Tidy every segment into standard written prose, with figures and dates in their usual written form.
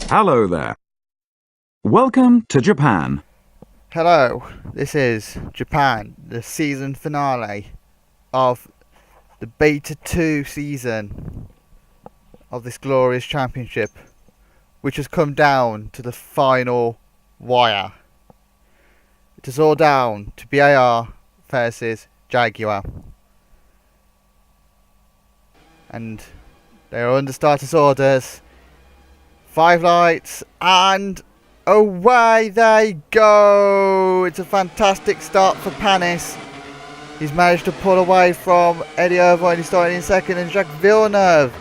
Hello there. Welcome to Japan. Hello, this is Japan, the season finale of the Beta 2 season of this glorious championship, which has come down to the final wire. It is all down to BAR versus Jaguar. And they are under status orders. 5 lights and away they go! It's a fantastic start for Panis. He's managed to pull away from Eddie Irvine, who's starting in second, and Jacques Villeneuve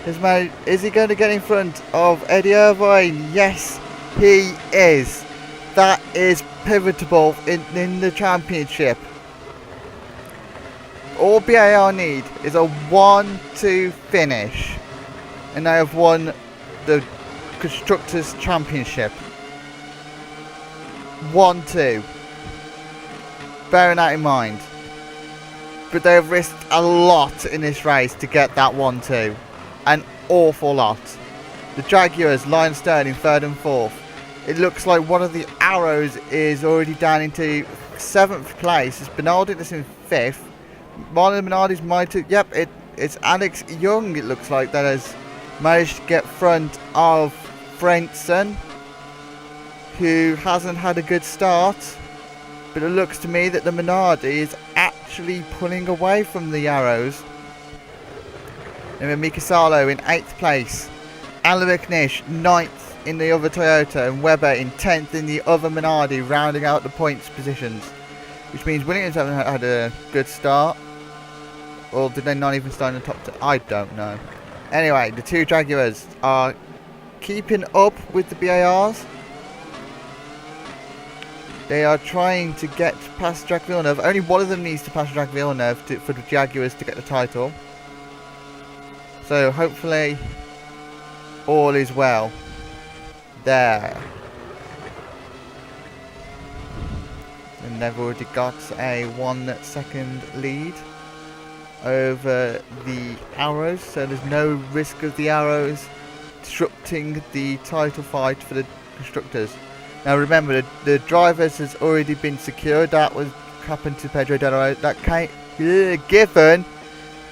has managed. Is he going to get in front of Eddie Irvine? Yes, he is. That is pivotal in the championship. All BAR need is a 1-2 finish, and they have won the Constructors Championship. 1-2. Bearing that in mind. But they have risked a lot in this race to get that 1-2. An awful lot. The Jaguars, Lion Stern in 3rd and 4th. It looks like one of the arrows is already down into 7th place. It's Bernardi that's in 5th. Marlon Bernardi's yep, it's Alex Young, it looks like, that has managed to get front of Frentzen, who hasn't had a good start, but it looks to me that the Minardi is actually pulling away from the arrows. And then Mika Salo in 8th place, Alan McNish 9th in the other Toyota, and Webber in 10th in the other Minardi, rounding out the points positions, which means Williams haven't had a good start. Or did they not even start in the top 10? I don't know. Anyway, the two Jaguars are keeping up with the BARs. They are trying to get past Jacques Villeneuve. Only one of them needs to pass Jacques Villeneuve for the Jaguars to get the title. So hopefully all is well there. And they've already got a 1 second lead over the arrows, so there's no risk of the arrows disrupting the title fight for the constructors. Now remember, the drivers has already been secured. That was happened to Pedro De La Rosa. That came given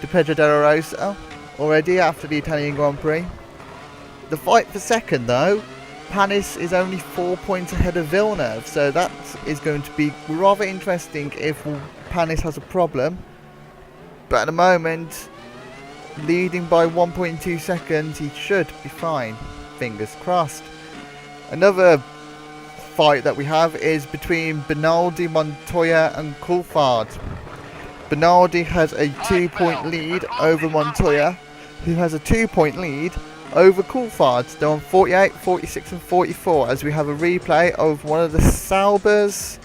to Pedro De La Rosa already after the Italian Grand Prix. The fight for second, though, Panis is only 4 points ahead of Villeneuve, so that is going to be rather interesting if Panis has a problem. But at the moment, leading by 1.2 seconds, he should be fine. Fingers crossed. Another fight that we have is between Bernardi, Montoya and Coulthard. Bernardi has a 2-point lead over Montoya, who has a 2-point lead over Coulthard. They're on 48, 46 and 44 as we have a replay of one of the Saubers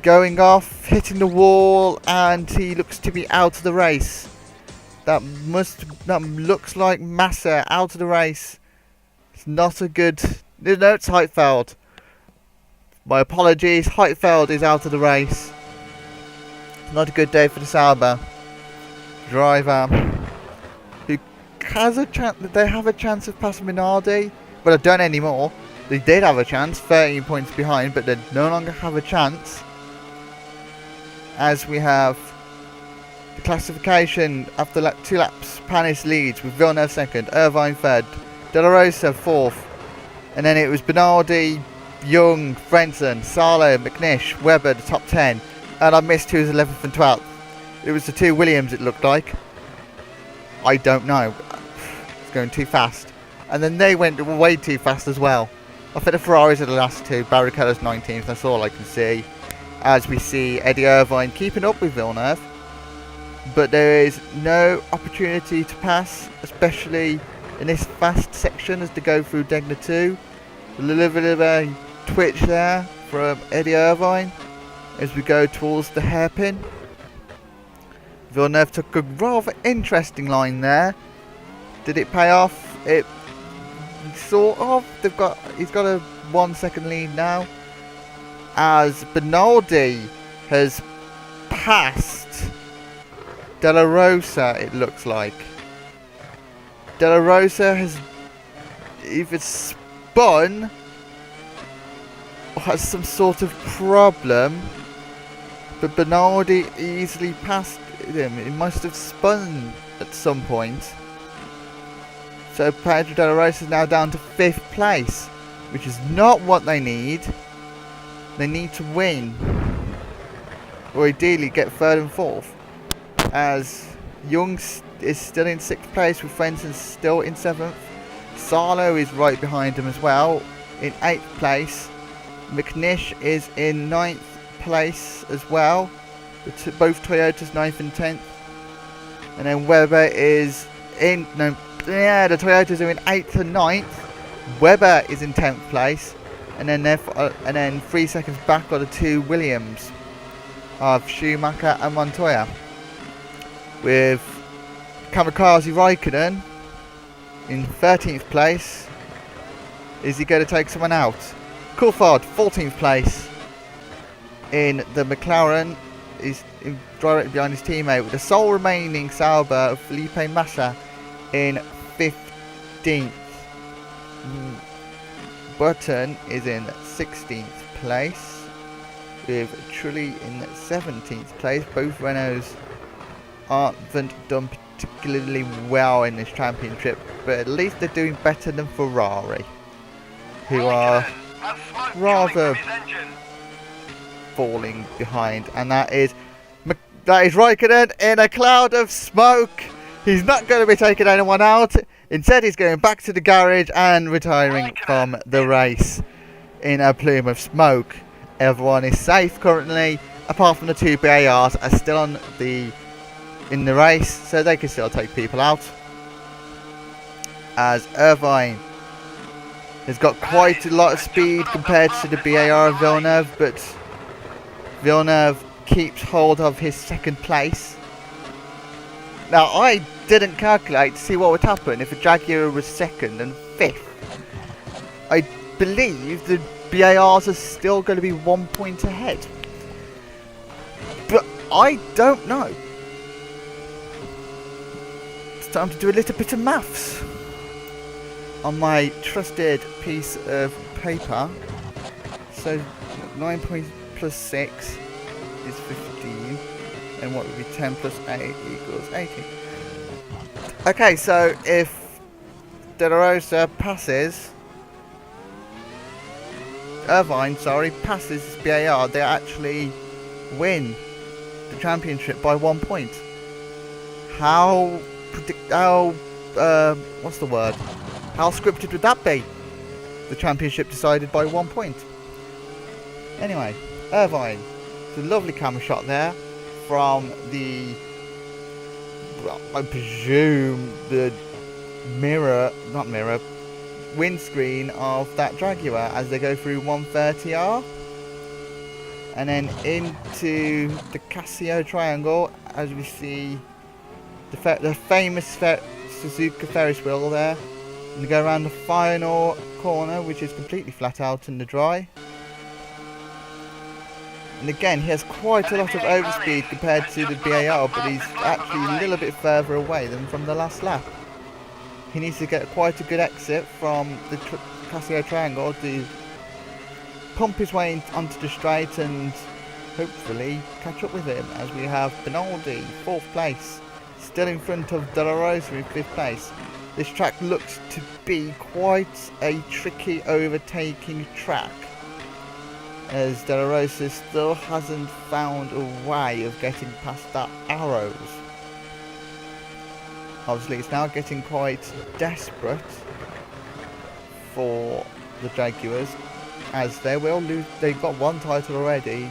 going off, hitting the wall, and he looks to be out of the race. That looks like Massa out of the race. It's not a good. No, it's Heitfeld. My apologies. Heitfeld is out of the race. Not a good day for the Sauber driver, who has a chance. They have a chance of passing Minardi, but they don't anymore. They did have a chance, 13 points behind, but they no longer have a chance. As we have the classification after 2 laps, Panis leads with Villeneuve second, Irvine third, De La Rosa fourth, and then it was Bernardi, Young, Frentzen, Salo, McNish, Webber, the top 10, and I missed who was 11th and 12th. It was the two Williams, it looked like. I don't know. It's going too fast. And then they went way too fast as well. I think the Ferraris are the last two. Barrichello's 19th, that's all I can see. As we see Eddie Irvine keeping up with Villeneuve, but there is no opportunity to pass, especially in this fast section as they go through Degner 2. A little bit of a twitch there from Eddie Irvine as we go towards the hairpin. Villeneuve took a rather interesting line there. Did it pay off? It sort of. He's got a 1 second lead now, as Bernardi has passed De La Rosa, it looks like. De La Rosa either spun or has some sort of problem. But Bernardi easily passed him. It must have spun at some point. So Pedro De La Rosa is now down to 5th place, which is not what they need. They need to win, or ideally get 3rd and 4th. As Young is still in 6th place, with Frenson still in 7th. Salo is right behind him as well, in 8th place. McNish is in 9th place as well. Both Toyotas 9th and 10th. And then Webber is in... No, yeah, the Toyotas are in 8th and 9th. Webber is in 10th place. And then 3 seconds back are the 2 Williams of Schumacher and Montoya. With Kamikaze Raikkonen in 13th place. Is he going to take someone out? Coulthard, 14th place in the McLaren. He's directly behind his teammate, with the sole remaining Sauber of Felipe Massa in 15th. Button is in 16th place, with Trulli in 17th place. Both Renaults haven't done particularly well in this championship, but at least they're doing better than Ferrari, who are rather falling behind. And that is Raikkonen in a cloud of smoke. He's not going to be taking anyone out. Instead, he's going back to the garage and retiring from the race in a plume of smoke. Everyone is safe currently, apart from the 2 BARs are still in the race, so they can still take people out. As Irvine has got quite a lot of speed compared to the BAR of Villeneuve, but Villeneuve keeps hold of his 2nd place. Now, I didn't calculate to see what would happen if a Jaguar was 2nd and 5th. I believe the BARs are still going to be 1 point ahead. But I don't know. It's time to do a little bit of maths on my trusted piece of paper. So 9 points plus 6 is 15. And what would be 10 plus 8 equals 18. Okay, so if De La Rosa passes... Irvine, passes BAR, they actually win the championship by 1 point. How what's the word? How scripted would that be? The championship decided by 1 point. Anyway, Irvine. It's a lovely camera shot there from the, well, I presume the windscreen of that Jaguar as they go through 130R. And then into the Casio triangle as we see the famous Suzuka Ferris wheel there. And we go around the final corner, which is completely flat out in the dry. And again, he has quite a lot of overspeed compared to the BAR, but he's actually a little bit further away than from the last lap. He needs to get quite a good exit from the Casio triangle to pump his way onto the straight and hopefully catch up with him, as we have Benaldi, 4th place, still in front of De La Rosa in 5th place. This track looks to be quite a tricky overtaking track, as De La Rosa still hasn't found a way of getting past that arrows. Obviously it's now getting quite desperate for the Jaguars, as they will lose. They've got one title already.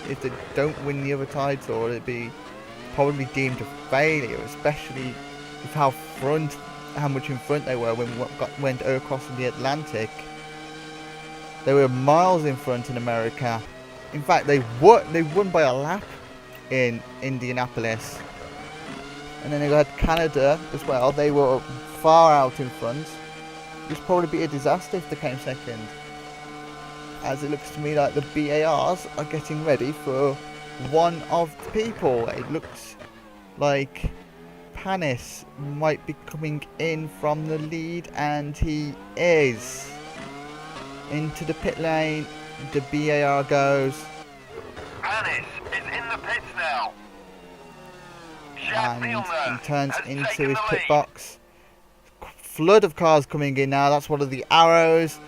If they don't win the other title, it'd be probably deemed a failure, especially with how much in front they were when we went across the Atlantic. They were miles in front in America. In fact, they won by a lap in Indianapolis. And then they had Canada as well. They were far out in front. It would probably be a disaster if they came 2nd. As it looks to me like the BARs are getting ready for one of the people. It looks like Panis might be coming in from the lead, and he is. Into the pit lane, the BAR goes. Panis is in the pits now. And he turns into his pit box. Flood of cars coming in now. That's one of the arrows.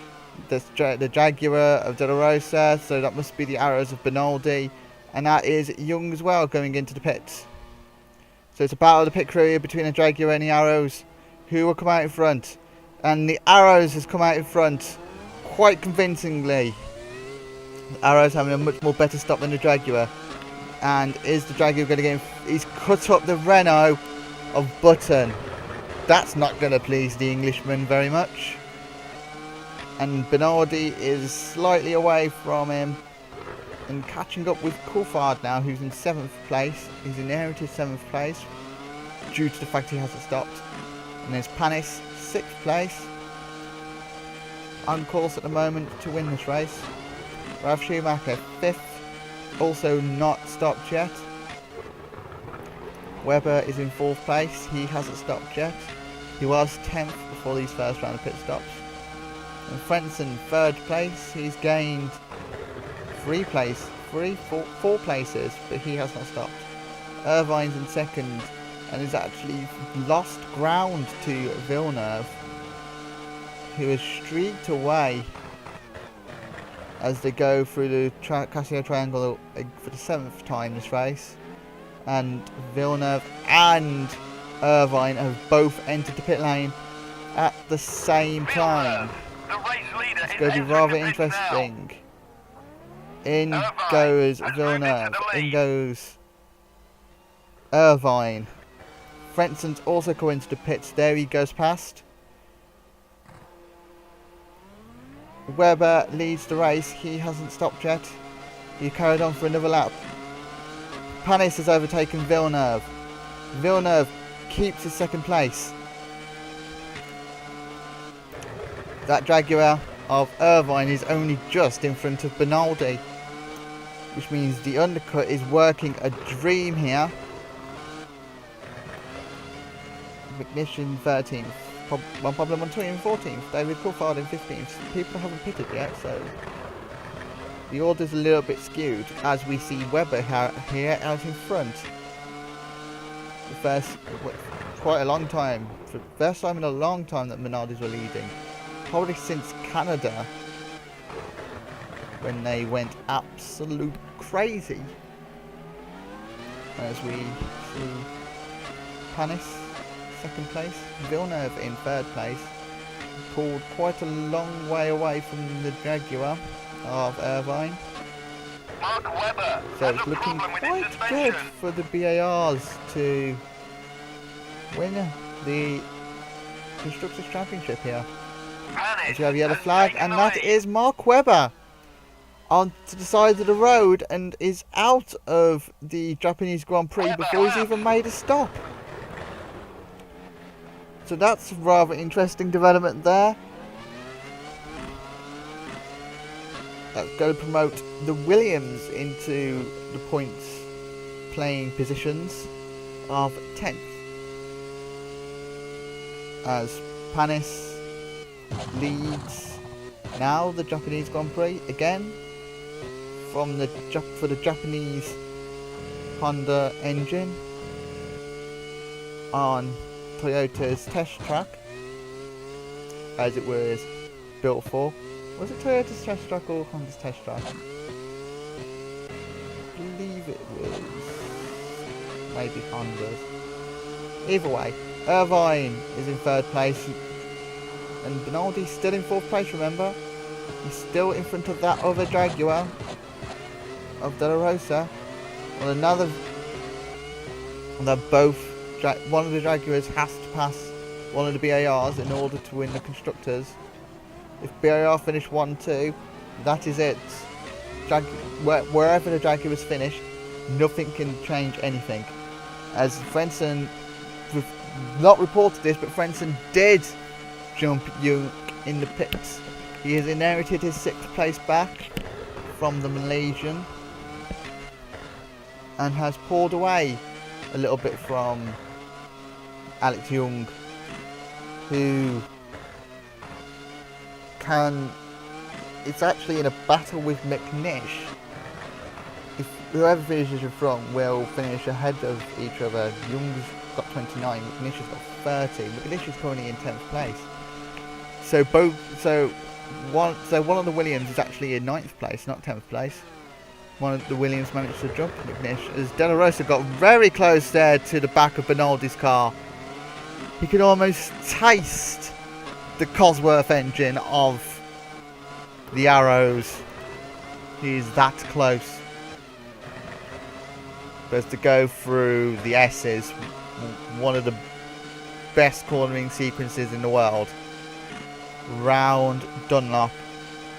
The Jaguar of De La Rosa. So that must be the arrows of Benaldi. And that is Young as well going into the pits. So it's a battle of the pit crew here between the Jaguar and the arrows. Who will come out in front? And the arrows has come out in front quite convincingly. The arrows having a much more better stop than the Jaguar. And is the Jaguar going to get him? He's cut up the Renault of Button. That's not going to please the Englishman very much. And Benaldi is slightly away from him and catching up with Coulthard now, who's in 7th place. He's inherited 7th place due to the fact he hasn't stopped. And there's Panis, 6th place, on course at the moment to win this race. Ralf Schumacher, 5th, also not stopped yet. Webber is in 4th place, he hasn't stopped yet. He was 10th before these first round of pit stops. And Frentzen, 3rd place, he's gained 4 places, but he has not stopped. Irvine's in 2nd and has actually lost ground to Villeneuve, who has streaked away as they go through the Casio Triangle for the 7th time this race. And Villeneuve and Irvine have both entered the pit lane at the same time. It's going to be rather interesting. In goes Villeneuve, in goes Irvine. Frentzen's also going into the pits, there he goes past. Webber leads the race, he hasn't stopped yet. He carried on for another lap. Panis has overtaken Villeneuve. Villeneuve keeps his 2nd place. That Jaguar of Irvine is only just in front of Benaldi, which means the undercut is working a dream here. McNish 13th, Juan Pablo Montoya in 14th, David Coulthard in 15th. People haven't pitted yet, so the order's a little bit skewed as we see Webber here out in front. The first, quite a long time, for the first time in a long time that Minardi's were leading. Probably since Canada, when they went absolute crazy. As we see Panis 2nd place, Villeneuve in 3rd place, pulled quite a long way away from the Jaguar of Irvine. So it's looking quite good for the BARs to win the Constructors' Championship here. As you have yellow flag, and that is Mark Webber on to the side of the road and is out of the Japanese Grand Prix before he's even made a stop. So that's a rather interesting development there. That's going to promote the Williams into the points playing positions of 10th. As Panis leads now the Japanese Grand Prix again for the Japanese Honda engine on Toyota's test track, as it was built for. Was it Toyota's test track or Honda's test track? I believe it was maybe Honda's. Either way, Irvine is in 3rd place and Benaldi's still in 4th place, remember? He's still in front of that other Jaguar of De La Rosa. Well, one of the Jaguars has to pass one of the BARs in order to win the Constructors. If BAR finish 1-2, that is it. Wherever the Jaguars finish, nothing can change anything. As Frentzen, not reported this, but Frentzen did jump Young in the pits. He has inherited his 6th place back from the Malaysian and has pulled away a little bit from Alex Young, who it's actually in a battle with McNish. If whoever finishes in front will finish ahead of each other. Young's got 29, McNish has got 30. McNish is currently in 10th place. One of the Williams is actually in 9th place, not 10th place. One of the Williams managed to jump McNish as De La Rosa got very close there to the back of Bernaldi's car. He could almost taste the Cosworth engine of the Arrows. He's that close. But to go through the S's, one of the best cornering sequences in the world. Round Dunlop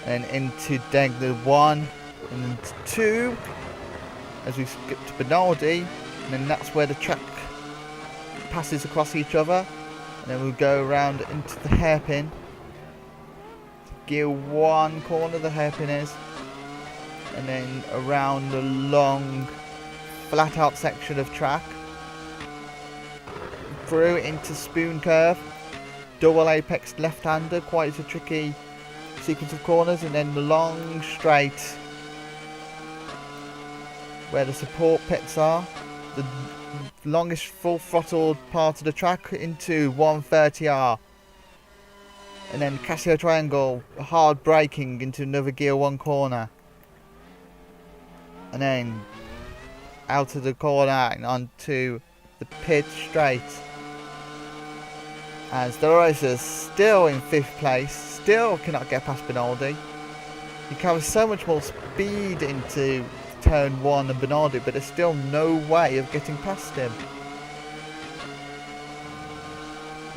and into Degner 1 and 2 as we skip to Bernaldi, and then that's where the track passes across each other, and then we'll go around into the hairpin. Gear 1 corner the hairpin is, and then around the long flat out section of track through into Spoon Curve, double apex left-hander, quite a tricky sequence of corners, and then the long straight where the support pits are, the longest full throttled part of the track into 130R, and then Casio Triangle, hard braking into another gear 1 corner, and then out of the corner and onto the pit straight. As De La Rosa is still in 5th place, still cannot get past Bernaldi. He carries so much more speed into turn 1 than Bernaldi, but there's still no way of getting past him.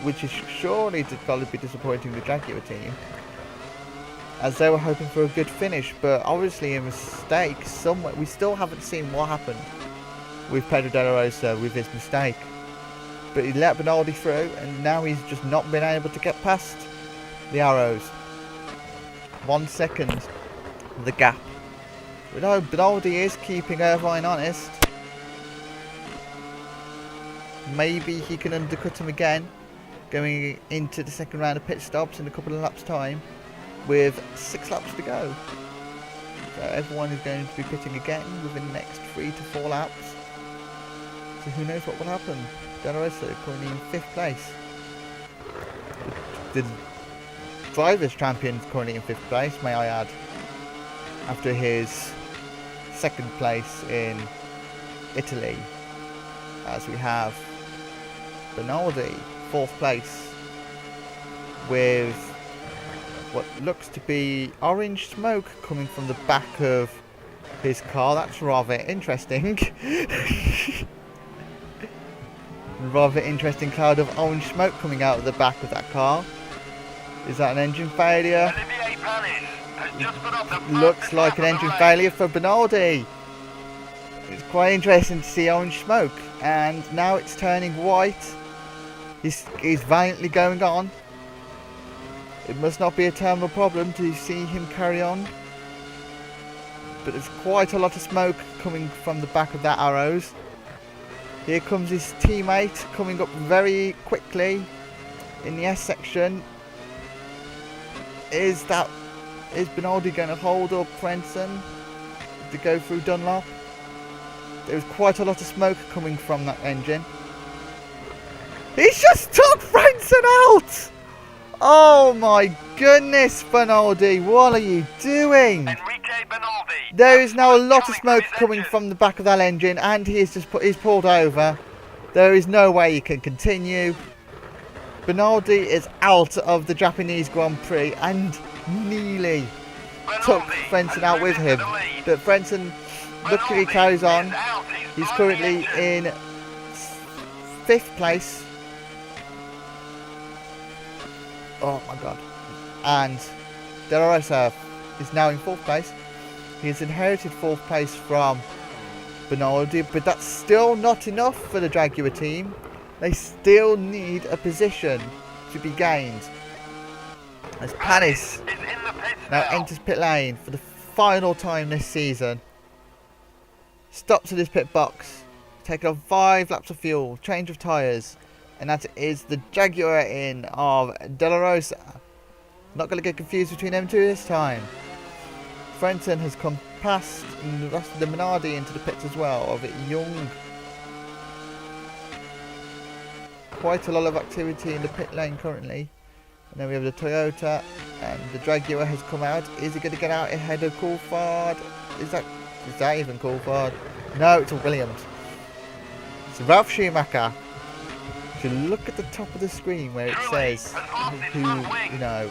Which is surely got to be disappointing the Jaguar team, as they were hoping for a good finish, but obviously a mistake somewhere. We still haven't seen what happened with Pedro De La Rosa with his mistake. But he let Bernaldi through, and now he's just not been able to get past the Arrows. 1 second, the gap. But no, Bernaldi is keeping Irvine honest. Maybe he can undercut him again, going into the second round of pit stops in a couple of laps' time, with 6 laps to go. So everyone is going to be pitting again within the next 3 to 4 laps. So who knows what will happen. De La Rosa currently in 5th place. The Drivers' Champion is currently in 5th place, may I add, after his 2nd place in Italy. As we have Bernaldi, 4th place, with what looks to be orange smoke coming from the back of his car. That's rather interesting. Rather interesting cloud of orange smoke coming out of the back of that car. Is that an engine failure? Looks like an engine failure for Bernaldi. It's quite interesting to see orange smoke, and now it's turning white. He's valiantly going on. It must not be a terminal problem to see him carry on. But there's quite a lot of smoke coming from the back of that Arrows. Here comes his teammate coming up very quickly in the S section. Is Bernaldi going to hold up Frentzen to go through Dunlop? There's quite a lot of smoke coming from that engine. He's just took Frentzen out! Oh my goodness, Bernaldi, what are you doing? There is now a lot of smoke coming from the back of that engine, and he's pulled over. There is no way he can continue. Bernaldi is out of the Japanese Grand Prix and nearly took Frentzen out with him. But Frentzen luckily carries on. He's currently in 5th place. Oh my god. And De La Rosa is now in 4th place. He has inherited 4th place from Bernaldi, but that's still not enough for the Jaguar team. They still need a position to be gained. As Panis now enters pit lane for the final time this season. Stops at his pit box, taking on 5 laps of fuel, change of tyres, and that is the Jaguar in of De La Rosa. Not going to get confused between them two this time. Frenton has come past the rest of the Minardi into the pits as well of Young. Quite a lot of activity in the pit lane currently. And then we have the Toyota, and the Jaguar has come out. Is he going to get out ahead of Coulthard? Is that even Coulthard? No, it's a Williams. It's Ralph Schumacher. If you look at the top of the screen where it says who, you know,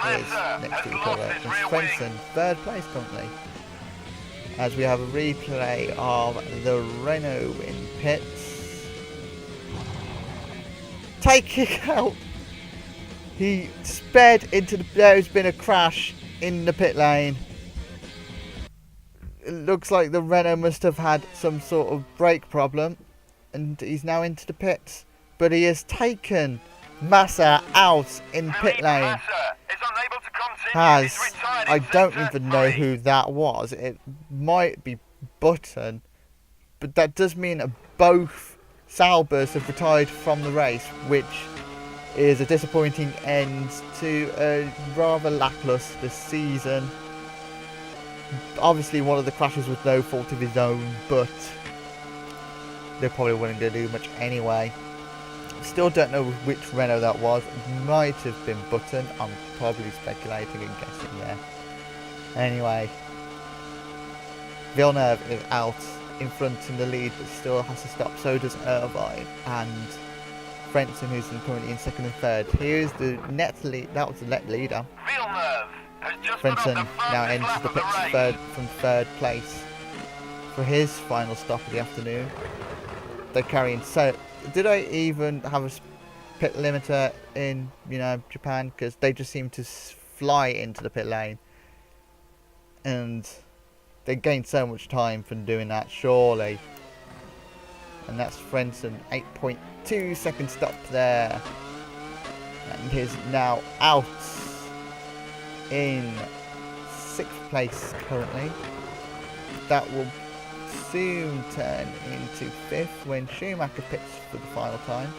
is next to each other, it's Frenton, third place currently. As we have a replay of the Renault in pits. Taking out. He sped into the... There's been a crash in the pit lane. It looks like the Renault must have had some sort of brake problem. And he's now into the pits. But he has taken Massa out in pit lane. I don't even know who that was. It might be Button. But that does mean that both Saubers have retired from the race. Which is a disappointing end to a rather lacklustre season. Obviously one of the crashes was no fault of his own, but they probably weren't going to do much anyway. Still don't know which Renault that was. It might have been Button. I'm probably speculating and guessing there. Anyway, Villeneuve is out in front in the lead, but still has to stop. So does Irvine and Frenton, who's currently in second and third. Here's the net lead. That was the net leader. Frenton now enters the pits from third place for his final stop of the afternoon. They're carrying. So, did I even have a pit limiter in, you know, Japan? Because they just seem to fly into the pit lane, and they gain so much time from doing that. Surely, and that's Frenton 8.2 second stop there, and he's now out in 6th place currently. That will soon turn into 5th when Schumacher pits for the final time.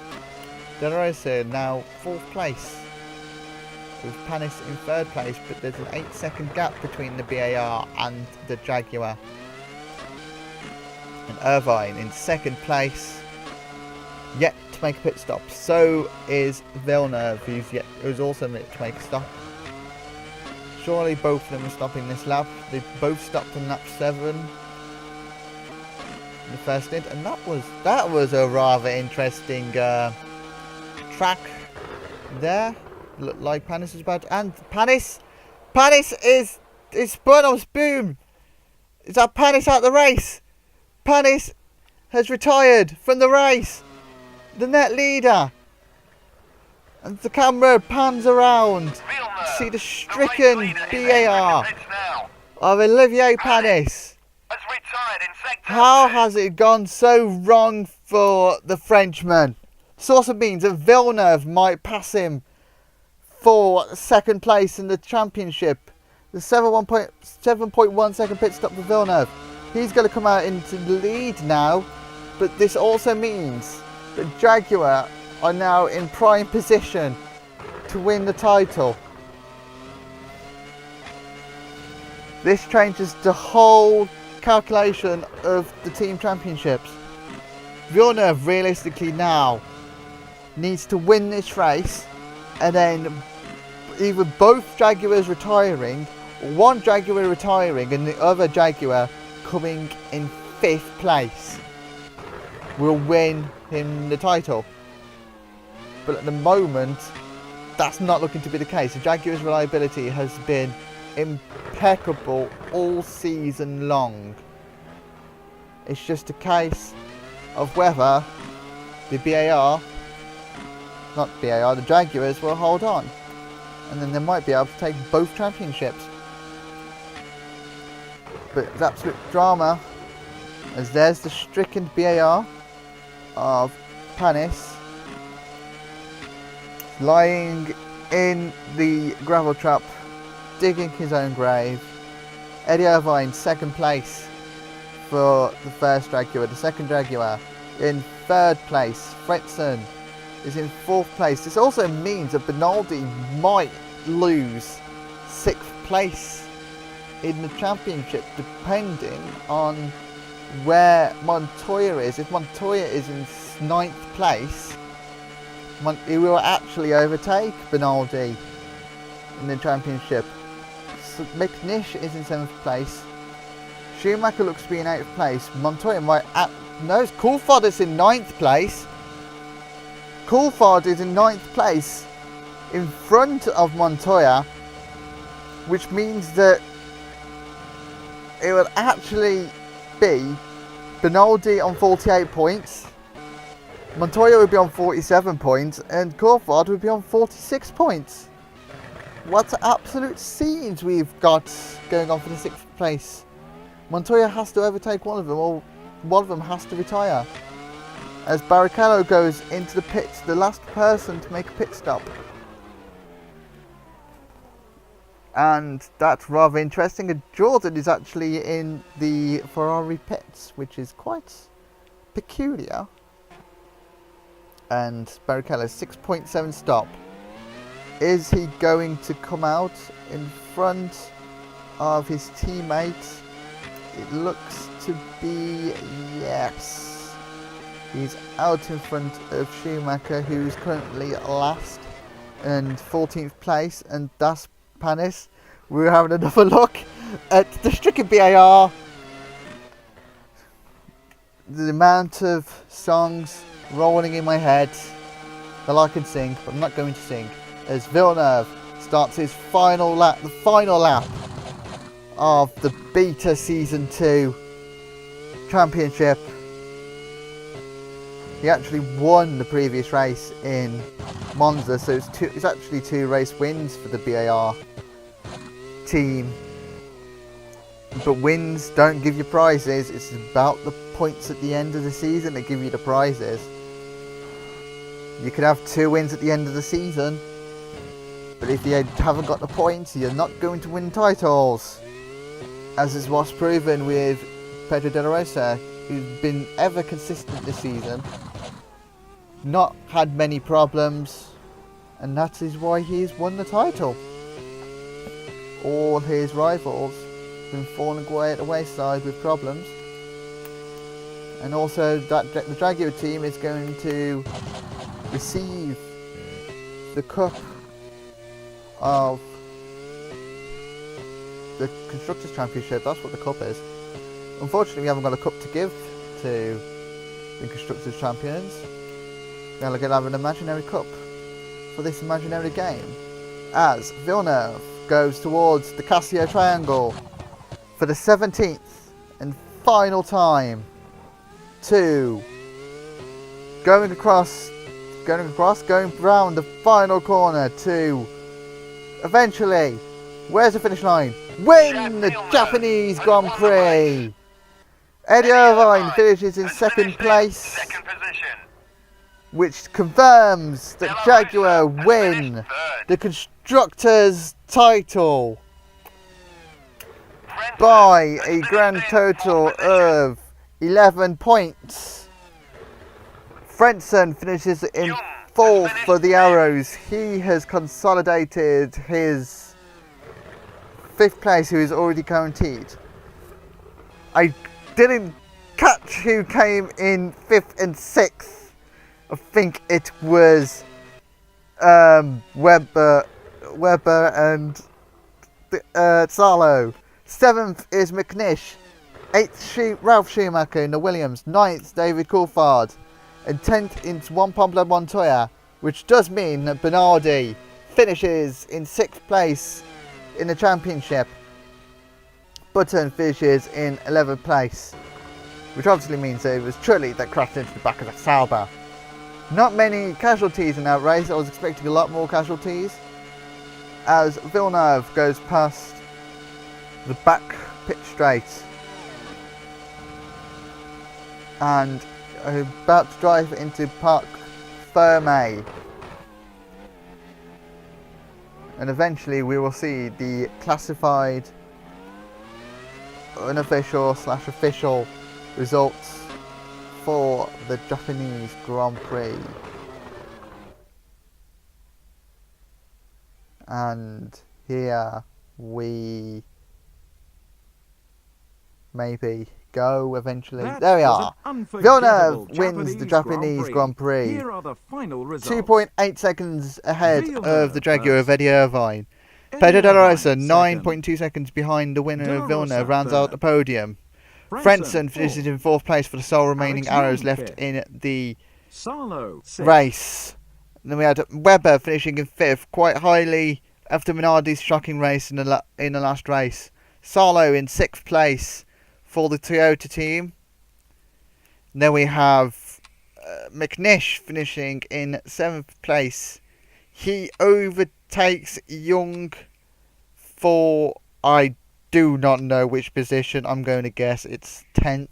De La Rosa now 4th place with Panis in 3rd place, but there's an 8-second gap between the BAR and the Jaguar. And Irvine in 2nd place, yet to make a pit stop. So is Villeneuve, who's also yet to make a stop. Surely both of them are stopping this lap. They both stopped on lap 7. The first stint, and that was a rather interesting track there. Looked like Panis was about, and Panis is spun off boom. Is that Panis out the race? Panis has retired from the race. The net leader. And the camera pans around to see the stricken BAR of Olivier Panis. How has it gone so wrong for the Frenchman? This also means that Villeneuve might pass him for 2nd place in the championship. The 7.1 second pit stop for Villeneuve. He's going to come out into the lead now, but this also means that Jaguar are now in prime position to win the title. This changes the whole calculation of the team championships. Villeneuve realistically now needs to win this race, and then either both Jaguars retiring, or one Jaguar retiring and the other Jaguar coming in 5th place will win him the title. But at the moment, that's not looking to be the case. The Jaguar's reliability has been impeccable all season long. It's just a case of whether the the Jaguars will hold on, and then they might be able to take both championships. But it's absolute drama, as there's the stricken BAR of Panis lying in the gravel trap, digging his own grave. Eddie Irvine 2nd place for the first Jaguar. The second Jaguar in 3rd place. Frenton is in 4th place. This also means that Bernaldi might lose 6th place in the championship, depending on where Montoya is. If Montoya is in 9th place, he will actually overtake Bernaldi in the championship. So McNish is in 7th place. Schumacher looks to be in 8th place. Montoya might... No, Coulthard is in 9th place. Coulthard is in 9th place in front of Montoya, which means that it will actually be Bernaldi on 48 points, Montoya would be on 47 points, and Coulthard would be on 46 points. What absolute scenes we've got going on for the 6th place. Montoya has to overtake one of them, or one of them has to retire. As Barrichello goes into the pits, the last person to make a pit stop. And that's rather interesting. And Jordan is actually in the Ferrari pits, which is quite peculiar. And Barrichello's 6.7 stop. Is he going to come out in front of his teammates? It looks to be yes. He's out in front of Schumacher, who's currently last and 14th place, and that's Panis. We're having another look at the stricken BAR. The amount of songs rolling in my head that I can sing, but I'm not going to sing. As Villeneuve starts his final lap, the final lap of the Beta Season 2 Championship. He actually won the previous race in Monza, so it's actually 2 race wins for the BAR team. But wins don't give you prizes, it's about the points at the end of the season that give you the prizes. You could have 2 wins at the end of the season, but if you haven't got the points, you're not going to win titles. As is what's proven with Pedro De La Rosa, who's been ever consistent this season, not had many problems, and that is why he's won the title. All his rivals have been falling away at the wayside with problems. And also that the Jaguar team is going to receive the cup of the Constructors Championship. That's what the cup is. Unfortunately, we haven't got a cup to give to the Constructors Champions. Now we're going to have an imaginary cup for this imaginary game, as Villeneuve goes towards the Casio Triangle for the 17th and final time to going round the final corner to eventually, where's the finish line? Win the Japanese Grand Prix! Eddie Irvine finishes in 2nd place, which confirms that Jaguar win the Constructors title by a grand total of 11 points. Frentzen finishes in 4th for the Arrows. He has consolidated his 5th place, who is already guaranteed. I didn't catch who came in 5th and 6th. I think it was Webber and Salo. 7th is McNish. 8th Ralph Schumacher in the Williams. 9th David Coulthard. And 10th is Juan Pablo Montoya, which does mean that Bernardi finishes in 6th place in the championship. Button finishes in 11th place, which obviously means that it was Trulli that crashed into the back of the Sauber. Not many casualties in that race. I was expecting a lot more casualties, as Villeneuve goes past the back pit straight and about to drive into Parc Fermé, and eventually we will see the classified unofficial / official results for the Japanese Grand Prix. And here we maybe go eventually. That there we was are. an unforgettable Villeneuve wins the Japanese Grand Prix. Here are the final results. 2.8 seconds ahead of the Jaguar of first. Eddie Irvine. Pedro De La Rosa, 9.2 seconds behind the winner of Villeneuve, rounds out the podium. Frentzen finishes in 4th place for the sole remaining arrows left in the race. And then we had Webber finishing in 5th, quite highly after Minardi's shocking race in the last race. Salo in 6th place for the Toyota team. And then we have McNish finishing in 7th place. He overtakes Young for, I do not know which position. I'm going to guess it's 10th.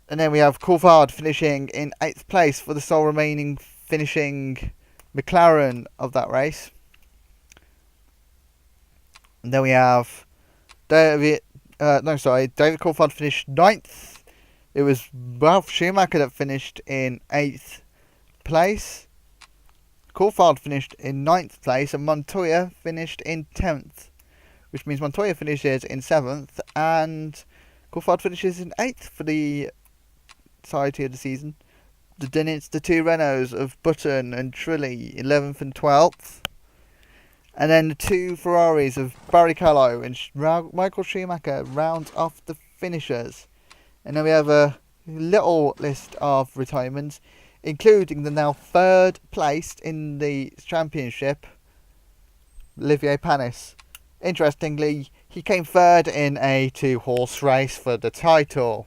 And then we have Coulthard finishing in 8th place for the sole remaining finishing McLaren of that race. And then we have David Coulthard finished 9th. It was Ralf Schumacher that finished in 8th place. Coulthard finished in 9th place and Montoya finished in 10th. Which means Montoya finishes in 7th and Coulthard finishes in 8th for the entirety of the season. Then it's the two Renaults of Button and Trulli, 11th and 12th. And then the two Ferraris of Barrichello and Michael Schumacher round off the finishers. And then we have a little list of retirements, including the now 3rd placed in the championship, Olivier Panis. Interestingly, he came 3rd in a 2-horse race for the title.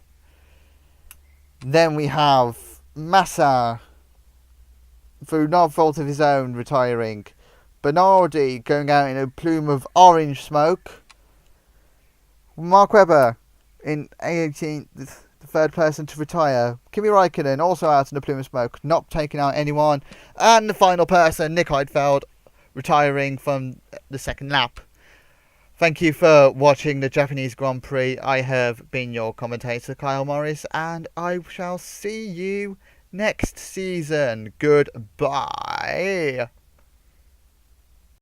Then we have Massa, through no fault of his own, retiring. Bernardi going out in a plume of orange smoke. Mark Webber in 18th, the 3rd person to retire. Kimi Raikkonen also out in a plume of smoke, not taking out anyone. And the final person, Nick Heidfeld, retiring from the 2nd lap. Thank you for watching the Japanese Grand Prix. I have been your commentator, Kyle Morris, and I shall see you next season. Goodbye.